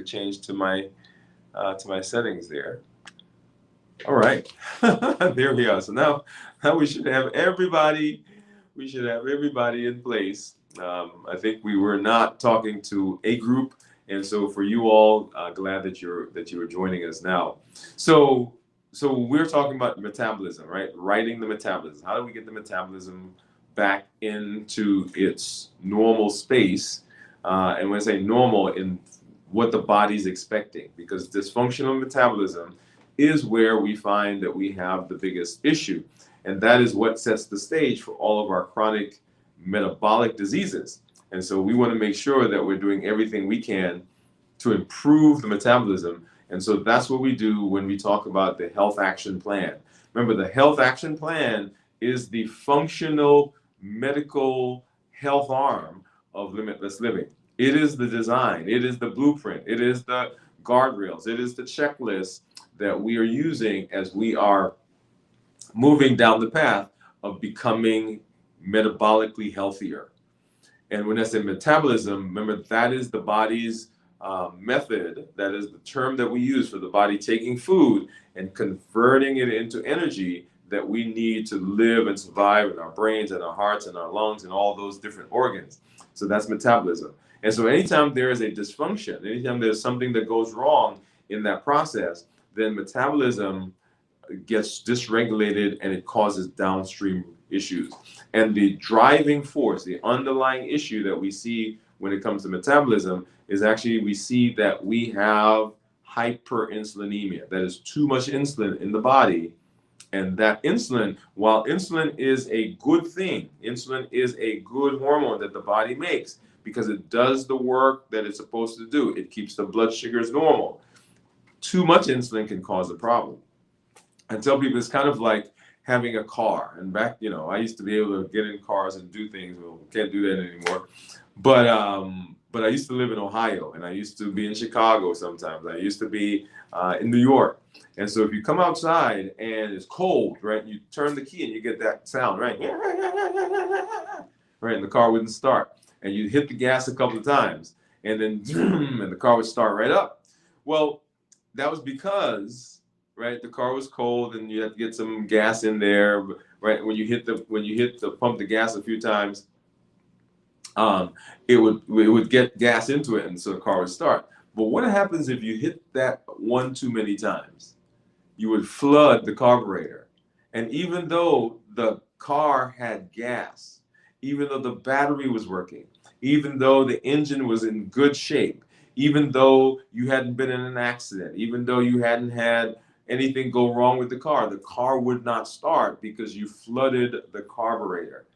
change to my settings there. All right, there we are. So now we should have everybody. We should have everybody in place. I think we were not talking to a group, and so for you all, glad that you are joining us now. So we're talking about metabolism, right? Writing the metabolism. How do we get the metabolism back into its normal space? And when I say normal, in what the body's expecting, because dysfunctional metabolism is where we find that we have the biggest issue. And that is what sets the stage for all of our chronic metabolic diseases. And so we want to make sure that we're doing everything we can to improve the metabolism. And so that's what we do when we talk about the health action plan. Remember, the health action plan is the functional medical health arm of limitless living. It is the design, it is the blueprint, it is the guardrails, it is the checklist that we are using as we are moving down the path of becoming metabolically healthier. And when I say metabolism, remember that is the body's method, that is the term that we use for the body taking food and converting it into energy that we need to live and survive in our brains and our hearts and our lungs and all those different organs. So that's metabolism. And so anytime there is a dysfunction, anytime there's something that goes wrong in that process, then metabolism gets dysregulated and it causes downstream issues. And the driving force, the underlying issue that we see when it comes to metabolism is actually we see that we have hyperinsulinemia. That is too much insulin in the body. And that insulin, while insulin is a good thing, insulin is a good hormone that the body makes because it does the work that it's supposed to do. It keeps the blood sugars normal. Too much insulin can cause a problem. I tell people it's kind of like having a car. And back, I used to be able to get in cars and do things. Well, can't do that anymore. But I used to live in Ohio, and I used to be in Chicago sometimes. I used to be in New York. And so if you come outside and it's cold, right, you turn the key and you get that sound, right? Right, and the car wouldn't start. And you hit the gas a couple of times, and then and the car would start right up. Well, that was because, right, the car was cold and you had to get some gas in there, right? When you hit the pump the gas a few times, it would get gas into it, and so the car would start. But what happens if you hit that one too many times? You would flood the carburetor. And even though the car had gas, even though the battery was working, even though the engine was in good shape, even though you hadn't been in an accident, even though you hadn't had anything go wrong with the car would not start because you flooded the carburetor.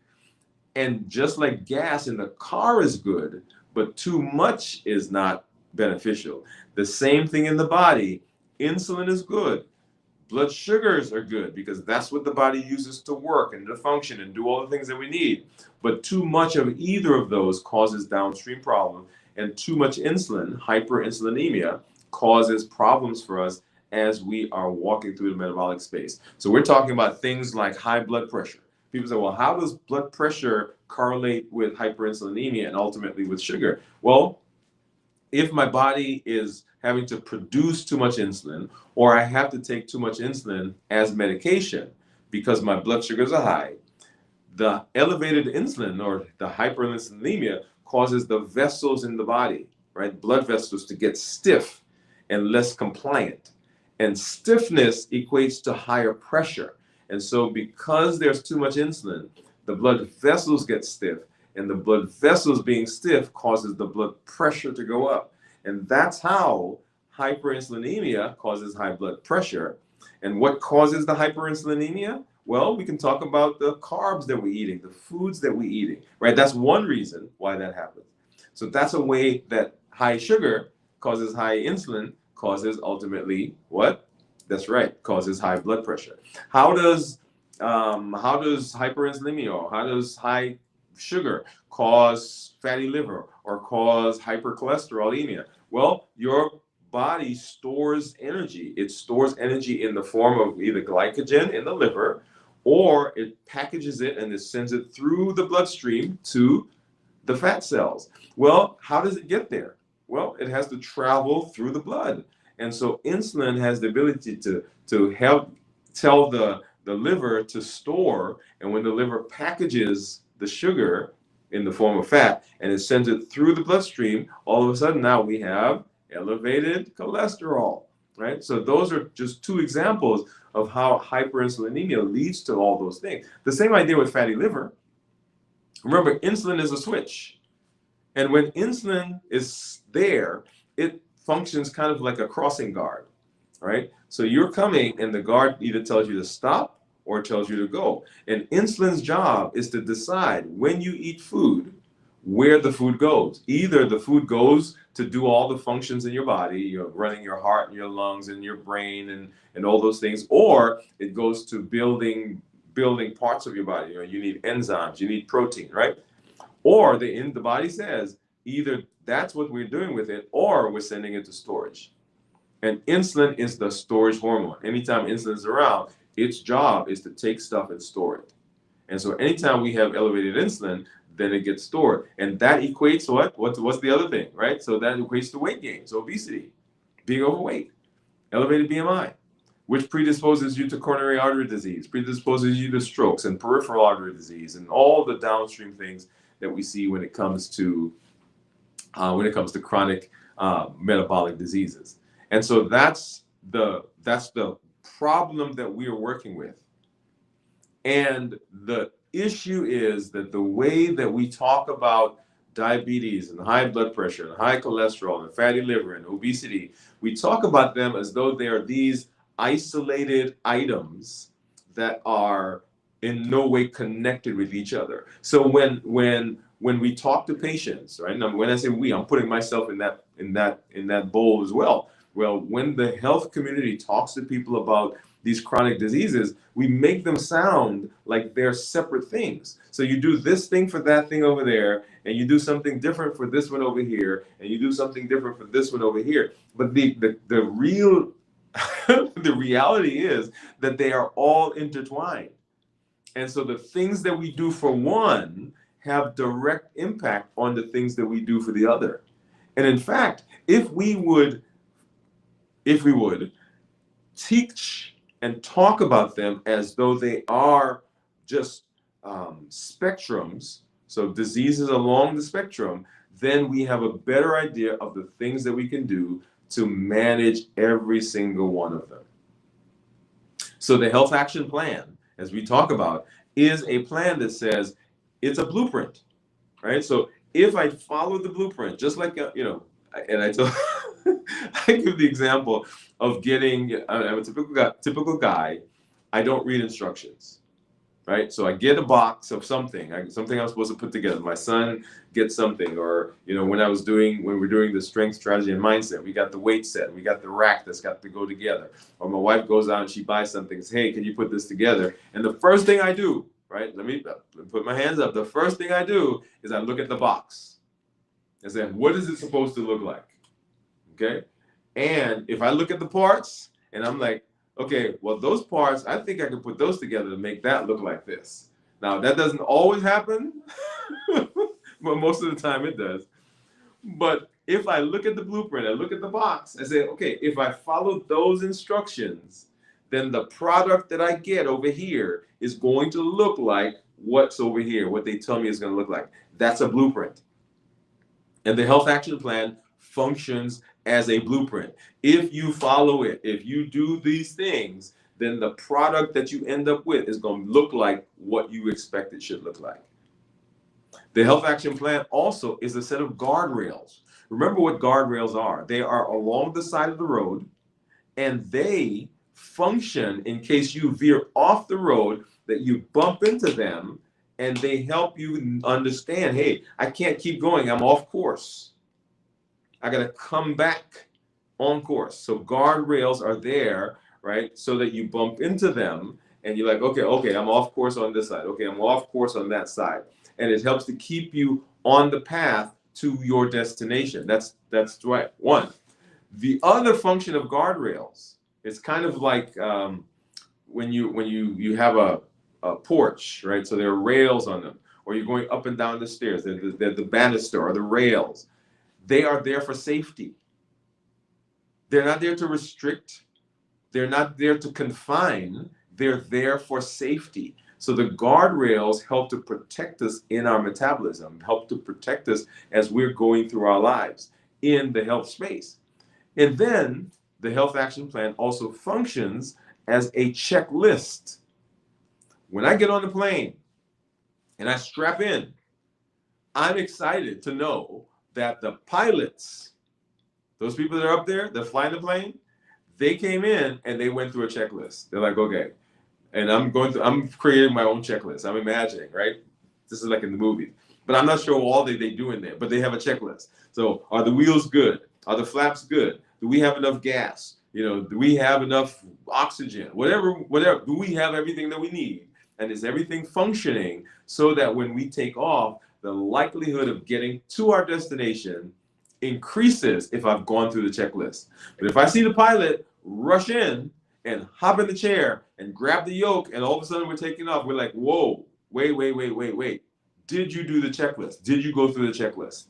And just like gas in the car is good, but too much is not beneficial. The same thing in the body. Insulin is good. Blood sugars are good because that's what the body uses to work and to function and do all the things that we need. But too much of either of those causes downstream problems, and too much insulin, hyperinsulinemia, causes problems for us as we are walking through the metabolic space. So we're talking about things like high blood pressure. People say, well, how does blood pressure correlate with hyperinsulinemia and ultimately with sugar? Well, if my body is having to produce too much insulin, or I have to take too much insulin as medication because my blood sugars are high, the elevated insulin or the hyperinsulinemia causes the vessels in the body, right, blood vessels, to get stiff and less compliant. And stiffness equates to higher pressure. And so because there's too much insulin, the blood vessels get stiff, and the blood vessels being stiff causes the blood pressure to go up. And that's how hyperinsulinemia causes high blood pressure. And what causes the hyperinsulinemia? Well, we can talk about the carbs that we're eating, the foods that we're eating, right? That's one reason why that happens. So that's a way that high sugar causes high insulin, causes ultimately what? That's right, causes high blood pressure. How does hyperinsulinemia, or how does high sugar cause fatty liver or cause hypercholesterolemia? Well, your body stores energy. It stores energy in the form of either glycogen in the liver, or it packages it and it sends it through the bloodstream to the fat cells. Well, how does it get there? Well, it has to travel through the blood. And so insulin has the ability to help tell the liver to store. And when the liver packages the sugar in the form of fat and it sends it through the bloodstream, all of a sudden now we have elevated cholesterol, right? So those are just two examples of how hyperinsulinemia leads to all those things. The same idea with fatty liver. Remember, insulin is a switch. And when insulin is there, it functions kind of like a crossing guard, right? So you're coming and the guard either tells you to stop or tells you to go. And insulin's job is to decide when you eat food, where the food goes. Either the food goes to do all the functions in your body, you're running your heart and your lungs and your brain and all those things, or it goes to building parts of your body. You need enzymes, you need protein, right? Or the body says either that's what we're doing with it, or we're sending it to storage. And insulin is the storage hormone. Anytime insulin is around, its job is to take stuff and store it. And so anytime we have elevated insulin, then it gets stored. And that equates to what? What's the other thing, right? So that equates to weight gain, so obesity, being overweight, elevated BMI, which predisposes you to coronary artery disease, predisposes you to strokes and peripheral artery disease, and all the downstream things that we see when it comes to chronic metabolic diseases. And so that's the problem that we are working with. And the issue is that the way that we talk about diabetes and high blood pressure and high cholesterol and fatty liver and obesity, we talk about them as though they are these isolated items that are in no way connected with each other. So when we talk to patients, right? And when I say we, I'm putting myself in that bowl as well. Well, when the health community talks to people about these chronic diseases, we make them sound like they're separate things. So you do this thing for that thing over there, and you do something different for this one over here, and you do something different for this one over here. But the real the reality is that they are all intertwined. And so the things that we do for one have direct impact on the things that we do for the other. And in fact, if we would teach and talk about them as though they are just spectrums, so diseases along the spectrum, then we have a better idea of the things that we can do to manage every single one of them. So the Health Action Plan, as we talk about, is a plan that says it's a blueprint, right? So if I follow the blueprint, just like, and I tell, I give the example of I'm a typical guy, I don't read instructions, right? So I get a box of something I'm supposed to put together. My son gets something, or, when we're doing the strength, strategy, and mindset, we got the weight set, we got the rack that's got to go together. Or my wife goes out and she buys something, says, hey, can you put this together? And the first thing I do, right, let me put my hands up. The first thing I do is I look at the box and say, what is it supposed to look like? Okay. And if I look at the parts and I'm like, okay, well, those parts, I think I can put those together to make that look like this. Now, that doesn't always happen, but most of the time it does. But if I look at the blueprint, I look at the box, I say, okay, if I follow those instructions, then the product that I get over here is going to look like what's over here, what they tell me is going to look like. That's a blueprint. And the Health Action Plan functions as a blueprint. If you follow it, if you do these things, then the product that you end up with is going to look like what you expect it should look like. The Health Action Plan also is a set of guardrails. Remember what guardrails are. They are along the side of the road, and they function in case you veer off the road, that you bump into them, and they help you understand, hey, I can't keep going, I'm off course. I got to come back on course. So guardrails are there, right? So that you bump into them and you're like, okay, I'm off course on this side. Okay, I'm off course on that side. And it helps to keep you on the path to your destination. That's right. One. The other function of guardrails is kind of like when you have a porch, right? So there are rails on them, or you're going up and down the stairs. They're the banister or the rails. They are there for safety. They're not there to restrict. They're not there to confine. They're there for safety. So the guardrails help to protect us in our metabolism, help to protect us as we're going through our lives in the health space. And then the health action plan also functions as a checklist. When I get on the plane and I strap in, I'm excited to know that the pilots, those people that are up there that fly the plane, they came in and they went through a checklist. They're like, okay, and I'm creating my own checklist. I'm imagining, right? This is like in the movies, but I'm not sure all they do in there, but they have a checklist. So are the wheels good? Are the flaps good? Do we have enough gas? Do we have enough oxygen? Whatever. Do we have everything that we need? And is everything functioning so that when we take off, the likelihood of getting to our destination increases if I've gone through the checklist. But if I see the pilot rush in and hop in the chair and grab the yoke, and all of a sudden we're taking off, we're like, whoa, wait. Did you do the checklist? Did you go through the checklist?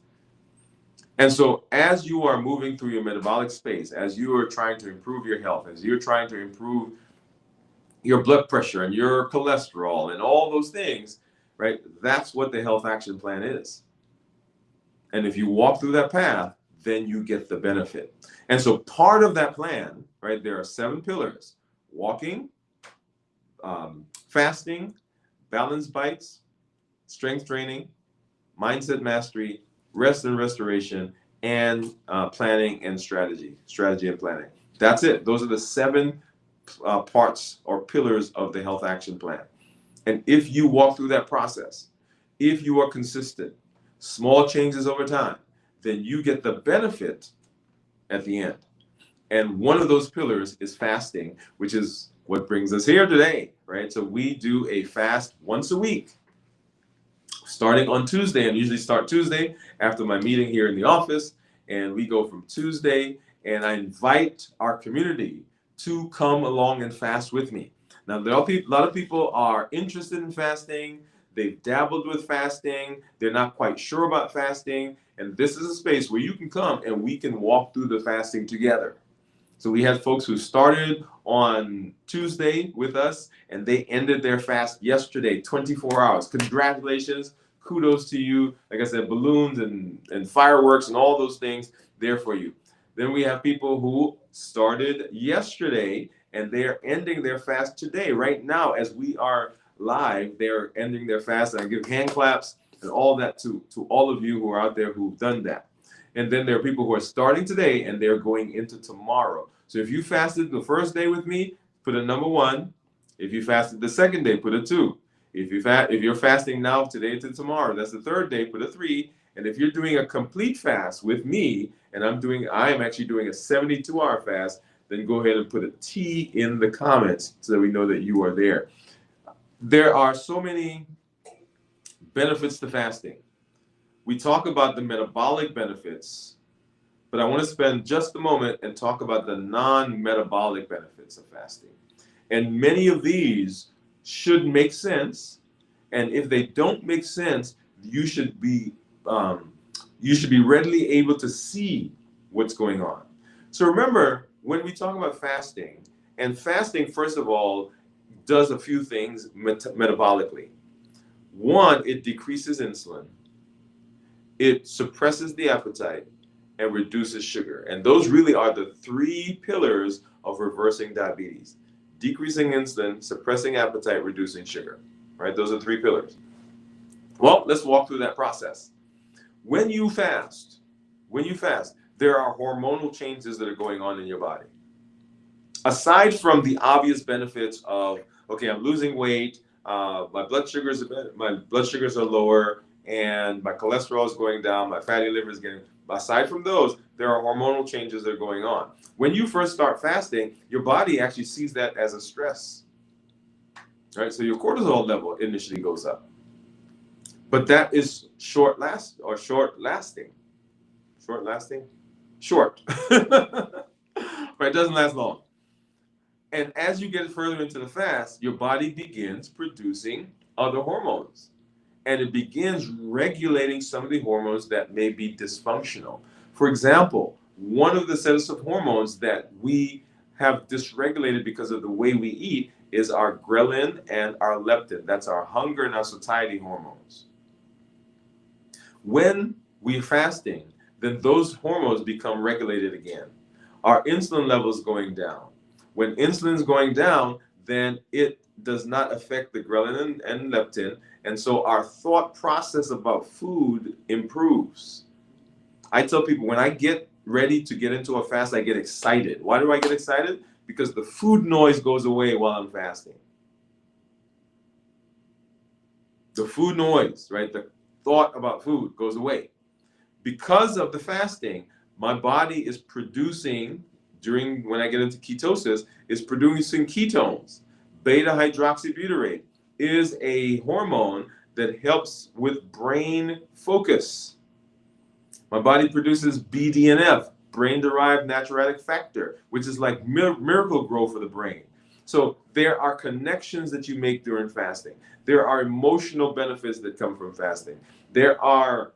And so as you are moving through your metabolic space, as you are trying to improve your health, as you're trying to improve your blood pressure and your cholesterol and all those things, right? That's what the health action plan is. And if you walk through that path, then you get the benefit. And so part of that plan, right, there are 7 pillars: walking, fasting, balanced bites, strength training, mindset mastery, rest and restoration, and planning and strategy and planning. That's it. Those are the 7 parts or pillars of the health action plan. And if you walk through that process, if you are consistent, small changes over time, then you get the benefit at the end. And one of those pillars is fasting, which is what brings us here today, right? So we do a fast once a week, starting on Tuesday, and usually start Tuesday after my meeting here in the office. And we go from Tuesday, and I invite our community to come along and fast with me. Now, a lot of people are interested in fasting. They've dabbled with fasting. They're not quite sure about fasting. And this is a space where you can come and we can walk through the fasting together. So we had folks who started on Tuesday with us and they ended their fast yesterday, 24 hours. Congratulations. Kudos to you. Like I said, balloons and fireworks and all those things there for you. Then we have people who started yesterday and they are ending their fast today. Right now, as we are live, they're ending their fast. And I give hand claps and all that to all of you who are out there who've done that. And then there are people who are starting today and they're going into tomorrow. So if you fasted the first day with me, put a number 1. If you fasted the second day, put a 2. If you're fasting now today to tomorrow, that's the third day, put a 3. And if you're doing a complete fast with me, and I am actually doing a 72-hour fast, then go ahead and put a T in the comments so that we know that you are there. There are so many benefits to fasting. We talk about the metabolic benefits, but I want to spend just a moment and talk about the non-metabolic benefits of fasting. And many of these should make sense. And if they don't make sense, you should be readily able to see what's going on. So remember, when we talk about fasting, and fasting, first of all, does a few things metabolically. One, it decreases insulin. It suppresses the appetite and reduces sugar. And those really are the 3 pillars of reversing diabetes: decreasing insulin, suppressing appetite, reducing sugar. Right? Those are 3 pillars. Well, let's walk through that process. When you fast, there are hormonal changes that are going on in your body. Aside from the obvious benefits of, okay, I'm losing weight, my blood sugars are lower, and my cholesterol is going down, my fatty liver is getting. Aside from those, there are hormonal changes that are going on. When you first start fasting, your body actually sees that as a stress. Right? So your cortisol level initially goes up. But that is short. Right? It doesn't last long. And as you get further into the fast, your body begins producing other hormones. And it begins regulating some of the hormones that may be dysfunctional. For example, one of the sets of hormones that we have dysregulated because of the way we eat is our ghrelin and our leptin. That's our hunger and our satiety hormones. When we're fasting, then those hormones become regulated again. Our insulin levels going down. When insulin is going down, then it does not affect the ghrelin and leptin, and so our thought process about food improves. I tell people when I get ready to get into a fast, I get excited. Why do I get excited? Because the food noise goes away while I'm fasting. The food noise, right? The thought about food goes away. Because of the fasting, my body is producing, during when I get into ketosis, is producing ketones. Beta hydroxybutyrate is a hormone that helps with brain focus. My body produces BDNF, brain-derived natriuretic factor, which is like miracle grow for the brain. So there are connections that you make during fasting. There are emotional benefits that come from fasting. There are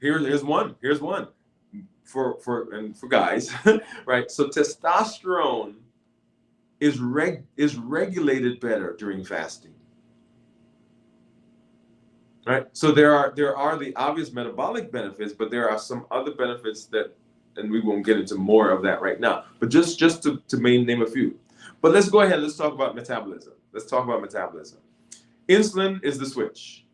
here's one for guys, right? So testosterone is regulated better during fasting. Right. So there are the obvious metabolic benefits, but there are some other benefits that, and we won't get into more of that right now. But just to name a few. But let's go ahead. Let's talk about metabolism. Let's talk about metabolism. Insulin is the switch.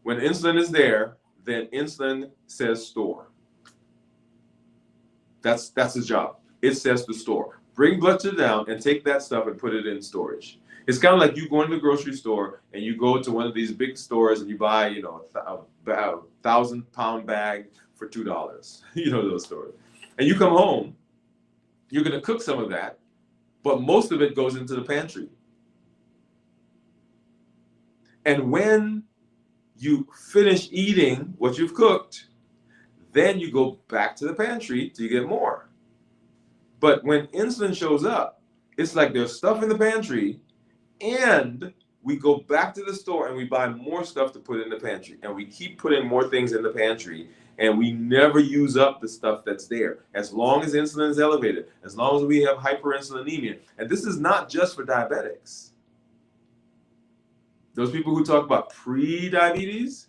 When insulin is there, then insulin says store. That's its job. It says to store. Bring blood sugar down and take that stuff and put it in storage. It's kind of like you go into the grocery store and you go to one of these big stores and you buy, a 1,000-pound bag for $2. You know those stores. And you come home, you're going to cook some of that, but most of it goes into the pantry. And when you finish eating what you've cooked, then you go back to the pantry to get more. But when insulin shows up, it's like there's stuff in the pantry, and we go back to the store and we buy more stuff to put in the pantry. And we keep putting more things in the pantry, and we never use up the stuff that's there. As long as insulin is elevated, as long as we have hyperinsulinemia. And this is not just for diabetics. Those people who talk about pre-diabetes,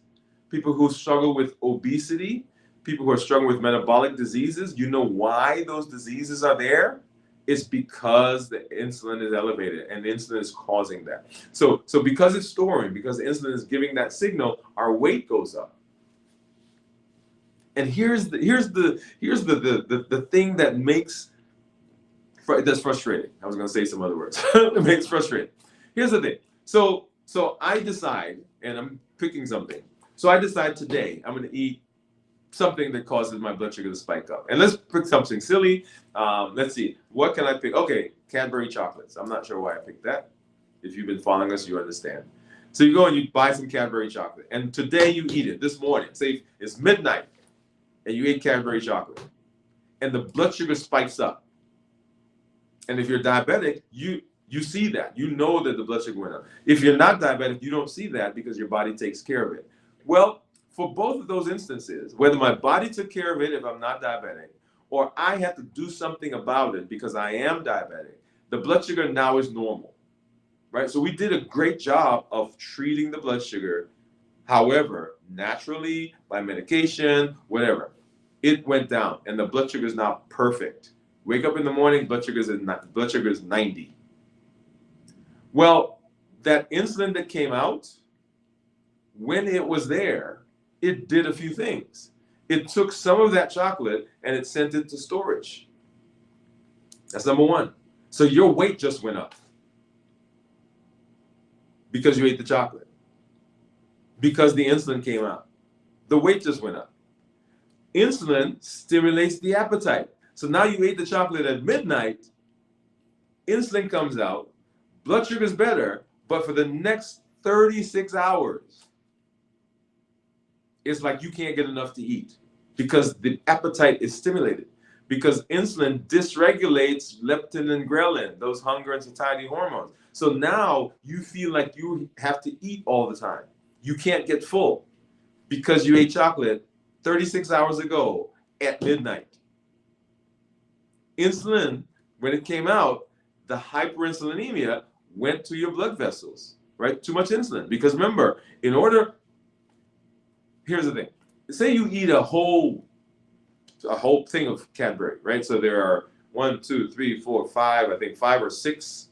people who struggle with obesity, people who are struggling with metabolic diseases, you know why those diseases are there? It's because the insulin is elevated and insulin is causing that. So because it's storing, because insulin is giving that signal, our weight goes up. And here's the thing that makes that's frustrating. I was going to say some other words. It makes frustrating. Here's the thing. So I decide, and I'm picking something. So I decide today I'm going to eat something that causes my blood sugar to spike up. And let's pick something silly. Let's see. What can I pick? Okay, Cadbury chocolates. I'm not sure why I picked that. If you've been following us, you understand. So you go and you buy some Cadbury chocolate. And today you eat it, this morning. Say it's midnight, and you ate Cadbury chocolate. And the blood sugar spikes up. And if you're diabetic, you see that. You know that the blood sugar went up. If you're not diabetic, you don't see that because your body takes care of it. Well, for both of those instances, whether my body took care of it if I'm not diabetic, or I have to do something about it because I am diabetic, the blood sugar now is normal, right? So we did a great job of treating the blood sugar. However, naturally, by medication, whatever, it went down, and the blood sugar is now perfect. Wake up in the morning, blood sugar is 90. Well, that insulin that came out, when it was there, it did a few things. It took some of that chocolate and it sent it to storage. That's number one. So your weight just went up because you ate the chocolate, because the insulin came out. The weight just went up. Insulin stimulates the appetite. So now you ate the chocolate at midnight, insulin comes out, blood sugar is better, but for the next 36 hours, it's like you can't get enough to eat because the appetite is stimulated, because insulin dysregulates leptin and ghrelin, those hunger and satiety hormones. So now you feel like you have to eat all the time. You can't get full because you ate chocolate 36 hours ago at midnight. Insulin, when it came out, the hyperinsulinemia went to your blood vessels, right? Too much insulin. Because remember, here's the thing. Say you eat a whole thing of Cadbury, right? So there are 1, 2, 3, 4, 5, I think 5 or 6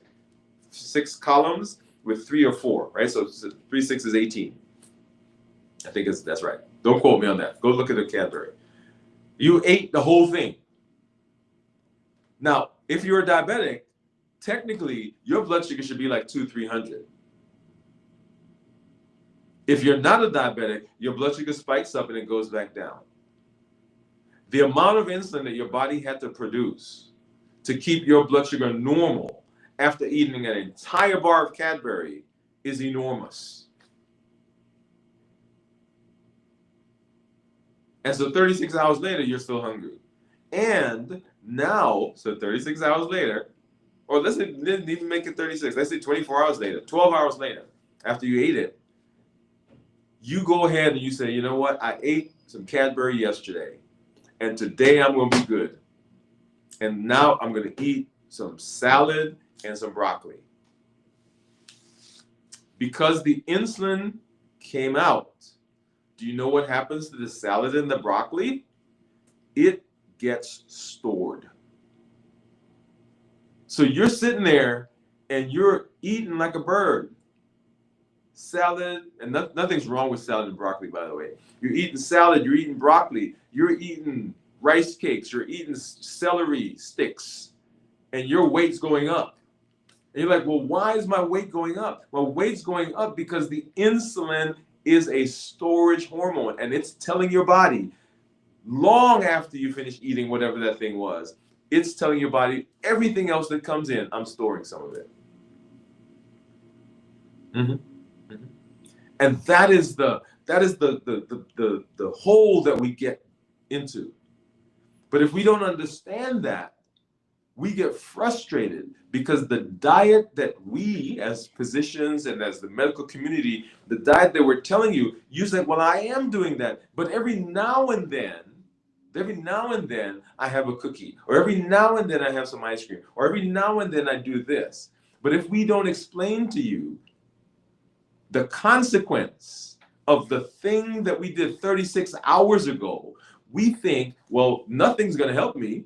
columns with 3 or 4, right? So 3, 6 is 18. I think that's right. Don't quote me on that. Go look at the Cadbury. You ate the whole thing. Now, if you're a diabetic, technically your blood sugar should be like 200-300. If you're not a diabetic, your blood sugar spikes up and it goes back down. The amount of insulin that your body had to produce to keep your blood sugar normal after eating an entire bar of Cadbury is enormous. And so 36 hours later, you're still hungry. And now, so 36 hours later, or let's say, didn't even make it 36, let's say 24 hours later, 12 hours later, after you ate it, you go ahead and you say, you know what, I ate some Cadbury yesterday, and today I'm going to be good. And now I'm going to eat some salad and some broccoli. Because the insulin came out, do you know what happens to the salad and the broccoli? It gets stored. So you're sitting there and you're eating like a bird. Salad, and nothing's wrong with salad and broccoli, by the way. You're eating salad, you're eating broccoli, you're eating rice cakes, you're eating celery sticks, and your weight's going up. And you're like, well, why is my weight going up? Well, weight's going up because the insulin is a storage hormone, and it's telling your body, long after you finish eating whatever that thing was, it's telling your body, everything else that comes in, I'm storing some of it. Mm-hmm. Mm-hmm. And that is the hole that we get into. But if we don't understand that, we get frustrated because the diet that we as physicians and as the medical community, the diet that we're telling you, you say, well, I am doing that. But every now and then I have a cookie, or every now and then I have some ice cream, or every now and then I do this. But if we don't explain to you the consequence of the thing that we did 36 hours ago, we think, well, nothing's going to help me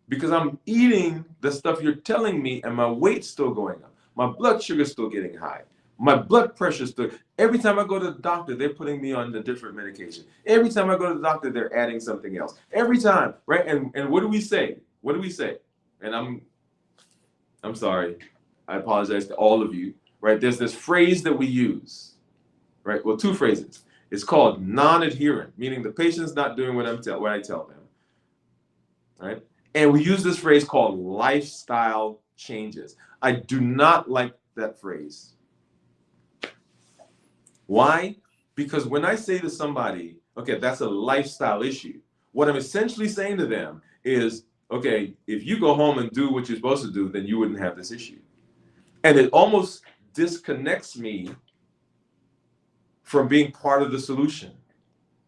because I'm eating the stuff you're telling me and my weight's still going up. My blood sugar's still getting high. My blood pressure's still, every time I go to the doctor, they're putting me on a different medication. Every time I go to the doctor, they're adding something else. Every time, right? And what do we say? What do we say? And I'm sorry. I apologize to all of you, right? There's this phrase that we use, right? Well, 2 phrases. It's called non-adherent, meaning the patient's not doing what I tell them, right? And we use this phrase called lifestyle changes. I do not like that phrase. Why? Because when I say to somebody, okay, that's a lifestyle issue, what I'm essentially saying to them is, okay, if you go home and do what you're supposed to do, then you wouldn't have this issue. And it almost disconnects me from being part of the solution,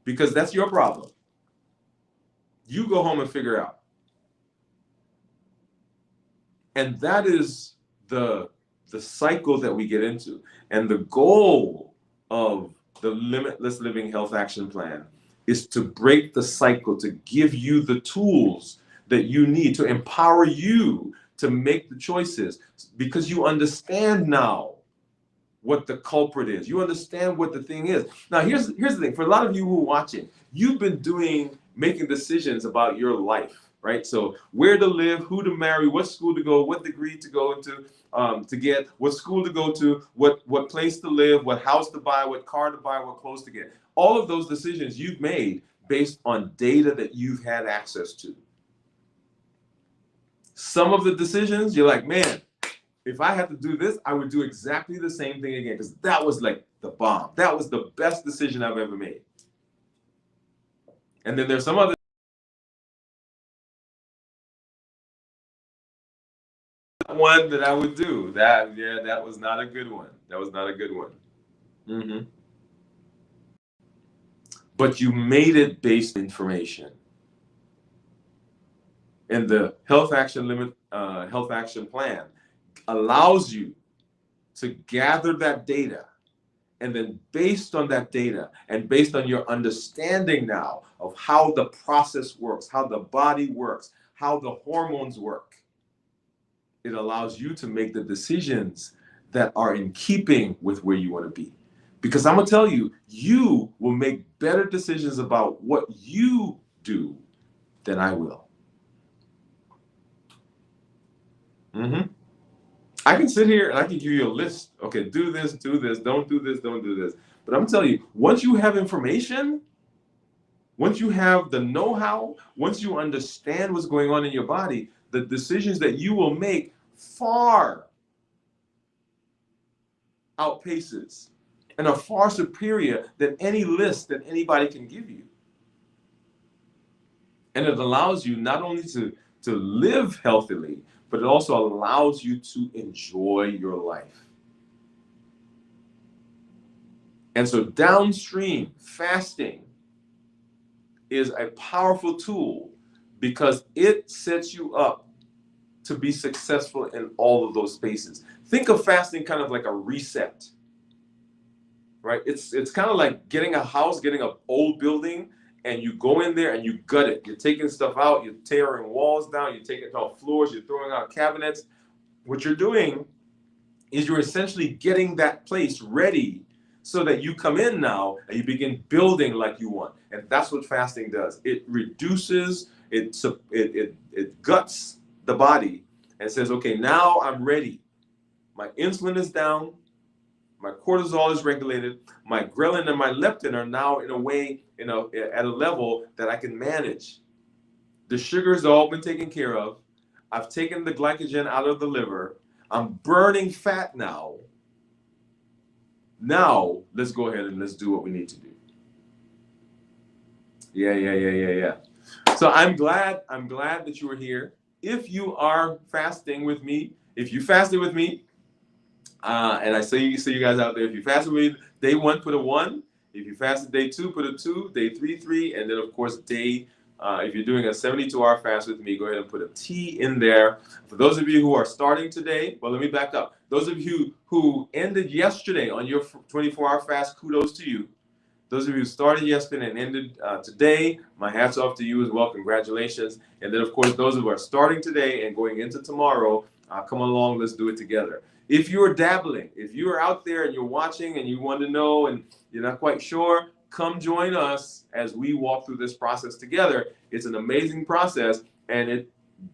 because that's your problem. You go home and figure out. And that is the cycle that we get into. And the goal of the Limitless Living Health Action Plan is to break the cycle, to give you the tools that you need, to empower you to make the choices, because you understand now what the culprit is. You understand what the thing is. Now, here's the thing. For a lot of you who are watching, you've been making decisions about your life, right? So where to live, who to marry, what school to go, what degree to go into, to get, what school to go to, what place to live, what house to buy, what car to buy, what clothes to get. All of those decisions you've made based on data that you've had access to. Some of the decisions, you're like, man, if I had to do this, I would do exactly the same thing again, because that was like the bomb. That was the best decision I've ever made. And then there's some other one that I would do. That was not a good one. That was not a good one. Mm-hmm. but you made it based on information. And the health action plan allows you to gather that data, and then based on that data and based on your understanding now of how the process works, how the body works, how the hormones work, it allows you to make the decisions that are in keeping with where you want to be. Because I'm going to tell you, you will make better decisions about what you do than I will. I can sit here and I can give you a list. Okay, do this, don't do this, don't do this. But I'm telling you, once you have information, once you have the know-how, once you understand what's going on in your body, the decisions that you will make far outpaces and are far superior than any list that anybody can give you. And it allows you not only to live healthily, but it also allows you to enjoy your life. And so downstream fasting is a powerful tool because it sets you up to be successful in all of those spaces. Think of fasting kind of like a reset, right? It's kind of like getting a house, getting an old building, and you go in there and you gut it. You're taking stuff out, you're tearing walls down, you're taking out floors, you're throwing out cabinets. What you're doing is you're essentially getting that place ready so that you come in now and you begin building like you want. And that's what fasting does. It reduces, it guts the body and says, okay, now I'm ready. My insulin is down, my cortisol is regulated, my ghrelin and my leptin are now in a way, at a level that I can manage. The sugars have all been taken care of. I've taken the glycogen out of the liver. I'm burning fat now. Now, let's go ahead and let's do what we need to do. Yeah. So I'm glad that you were here. If you are fasting with me, if you fasted with me, and I see you guys out there, if you fasted with me, day 1, put a 1. If you fasted day 2, put a 2. Day 3, 3. And then, of course, if you're doing a 72-hour fast with me, go ahead and put a T in there. For those of you who are starting today, well, let me back up. Those of you who ended yesterday on your 24-hour fast, kudos to you. Those of you who started yesterday and ended today, my hat's off to you as well. Congratulations. And then, of course, those who are starting today and going into tomorrow, come along. Let's do it together. If you're dabbling, if you're out there and you're watching and you want to know and you're not quite sure, come join us as we walk through this process together. It's an amazing process, and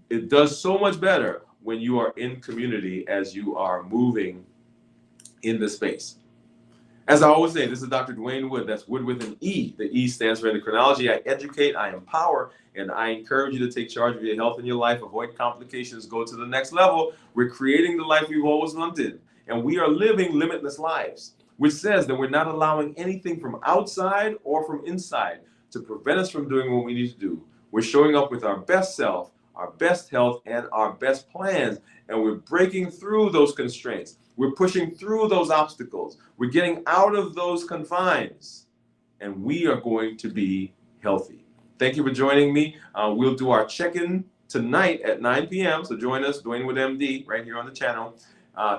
it does so much better when you are in community as you are moving in the space. As I always say, this is Dr. Dwain Woode. That's Wood with an E. The E stands for endocrinology. I educate, I empower, and I encourage you to take charge of your health and your life, avoid complications, go to the next level. We're creating the life we've always wanted, and we are living limitless lives, which says that we're not allowing anything from outside or from inside to prevent us from doing what we need to do. We're showing up with our best self, our best health, and our best plans, and we're breaking through those constraints. We're pushing through those obstacles. We're getting out of those confines, and we are going to be healthy. Thank you for joining me. We'll do our check-in tonight at 9 p.m. So join us, Dwain Woode MD, right here on the channel.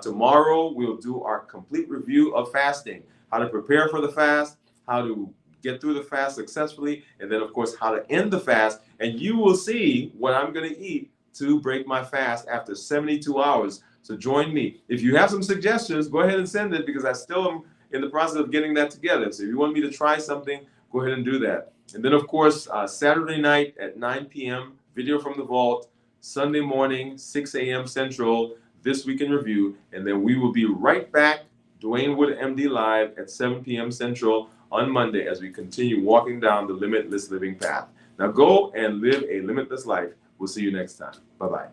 Tomorrow, we'll do our complete review of fasting, how to prepare for the fast, how to get through the fast successfully, and then, of course, how to end the fast. And you will see what I'm going to eat to break my fast after 72 hours. So join me. If you have some suggestions, go ahead and send it, because I still am in the process of getting that together. So if you want me to try something, go ahead and do that. And then, of course, Saturday night at 9 p.m., video from the vault. Sunday morning, 6 a.m. Central, This Week in Review. And then we will be right back, Dwain Woode MD Live at 7 p.m. Central on Monday as we continue walking down the limitless living path. Now go and live a limitless life. We'll see you next time. Bye-bye.